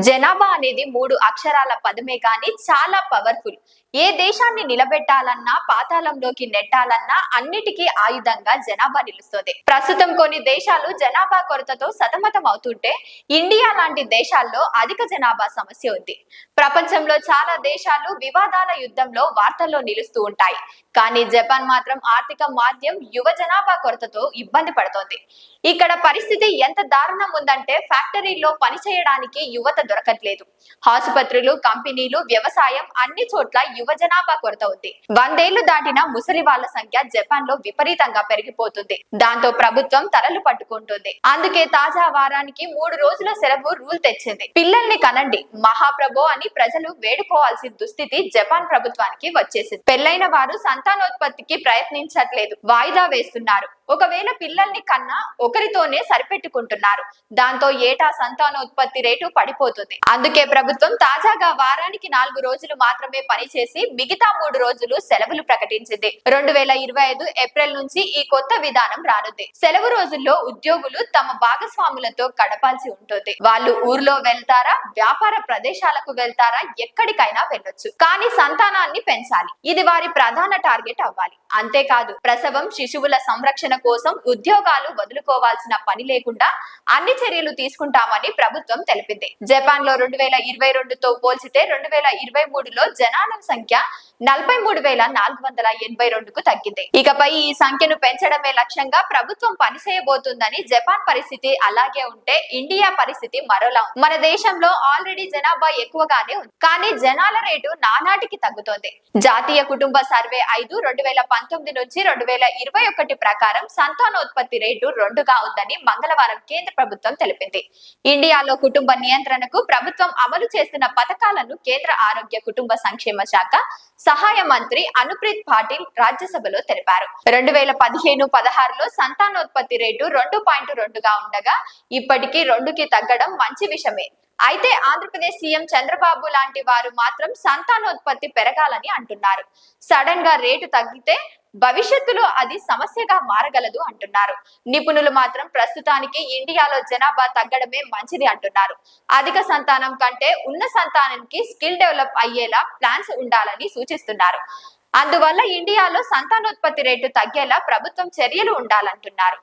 జనాభా అనేది 3 అక్షరాల పదమే కానీ చాలా పవర్ఫుల్. ఏ దేశాన్ని నిలబెట్టాలన్నా, పాతాళంలోకి నెట్టాలన్నా అన్నిటికీ ఆయుధంగా జనాభా నిలుస్తుంది. ప్రస్తుతం కొన్ని దేశాలు జనాభా కొరతతో సతమతం అవుతుంటే, ఇండియా లాంటి దేశాల్లో అధిక జనాభా సమస్య ఉంది. ప్రపంచంలో చాలా దేశాలు వివాదాల యుద్ధంలో వార్తల్లో నిలుస్తూ ఉంటాయి. కానీ జపాన్ మాత్రం ఆర్థిక మాంద్యం, యువ జనాభా కొరతతో ఇబ్బంది పడుతోంది. ఇక్కడ పరిస్థితి ఎంత దారుణం ఉందంటే, ఫ్యాక్టరీల్లో పనిచేయడానికి యువత దొరకట్లేదు. ఆసుపత్రులు, కంపెనీలు, వ్యవసాయం అన్ని చోట్ల యువ జనాభా కొరత ఉంది. 100 ఏళ్లు దాటిన ముసలి వాళ్ళ సంఖ్య జపాన్ లో విపరీతంగా పెరిగిపోతుంది. దాంతో ప్రభుత్వం తలలు పట్టుకుంటుంది. అందుకే తాజా వారానికి 3 రోజుల సెలవు రూల్ తెచ్చింది. పిల్లల్ని కనండి మహాప్రభో అని ప్రజలు వేడుకోవాల్సిన దుస్థితి జపాన్ ప్రభుత్వానికి వచ్చేసింది. పెళ్లైన వారు సంతానోత్పత్తికి ప్రయత్నించట్లేదు, వాయిదా వేస్తున్నారు. ఒకవేళ పిల్లల్ని కన్నా ఒకరితోనే సరిపెట్టుకుంటున్నారు. దాంతో ఏటా సంతానోత్పత్తి రేటు పడిపోతుంది. అందుకే ప్రభుత్వం తాజాగా వారానికి 4 రోజులు మాత్రమే పనిచేసి మిగతా 3 రోజులు సెలవులు ప్రకటించింది. 2025 ఏప్రిల్ నుంచి ఈ కొత్త విధానం రానుంది. సెలవు రోజుల్లో ఉద్యోగులు తమ భాగస్వాములతో గడపాల్సి ఉంటుంది. వాళ్ళు ఊర్లో వెళ్తారా, వ్యాపార ప్రదేశాలకు వెళ్తారా, ఎక్కడికైనా వెళ్ళొచ్చు. కానీ సంతానాన్ని పెంచాలి. ఇది వారి ప్రధాన టార్గెట్ అవ్వాలి. అంతేకాదు, ప్రసవం, శిశువుల సంరక్షణ కోసం ఉద్యోగాలు వదులుకోవాల్సిన పని లేకుండా అన్ని చర్యలు తీసుకుంటామని ప్రభుత్వం తెలిపింది. జపాన్ లో 2022తో పోల్చితే 2023లో జనాల సంఖ్య 43,482కు తగ్గింది. ఇకపై ఈ సంఖ్యను పెంచడమే లక్ష్యంగా ప్రభుత్వం పనిచేయబోతుందని. జపాన్ పరిస్థితి అలాగే ఉంటే ఇండియా పరిస్థితి మరోలా ఉంది. మన దేశంలో ఆల్రెడీ జనాభా ఎక్కువగానే ఉంది, కానీ జనాల రేటు నానాటికి తగ్గుతోంది. జాతీయ కుటుంబ సర్వే 5 2019 నుంచి 2021 ప్రకారం సంతానోత్పత్తి రేటు 2గా ఉందని మంగళవారం కేంద్ర ప్రభుత్వం తెలిపింది. ఇండియాలో కుటుంబ నియంత్రణకు ప్రభుత్వం అమలు చేస్తున్న పథకాలను కేంద్ర ఆరోగ్య కుటుంబ సంక్షేమ శాఖ సహాయ మంత్రి అనుప్రీత్ పాటిల్ రాజ్యసభలో తెలిపారు. 2015-16లో సంతానోత్పత్తి రేటు 2.2గా ఉండగా ఇప్పటికీ 2కి తగ్గడం మంచి విషయమే. అయితే ఆంధ్రప్రదేశ్ సీఎం చంద్రబాబు లాంటి వారు మాత్రం సంతానోత్పత్తి పెరగాలని అంటున్నారు. సడన్ గా రేటు తగ్గితే భవిష్యత్తులో అది సమస్యగా మారగలదు అంటున్నారు. నిపుణులు మాత్రం ప్రస్తుతానికి ఇండియాలో జనాభా తగ్గడమే మంచిది అంటున్నారు. అధిక సంతానం కంటే ఉన్న సంతానానికి స్కిల్ డెవలప్ అయ్యేలా ప్లాన్స్ ఉండాలని సూచిస్తున్నారు. అందువల్ల ఇండియాలో సంతానోత్పత్తి రేటు తగ్గేలా ప్రభుత్వం చర్యలు ఉండాలంటున్నారు.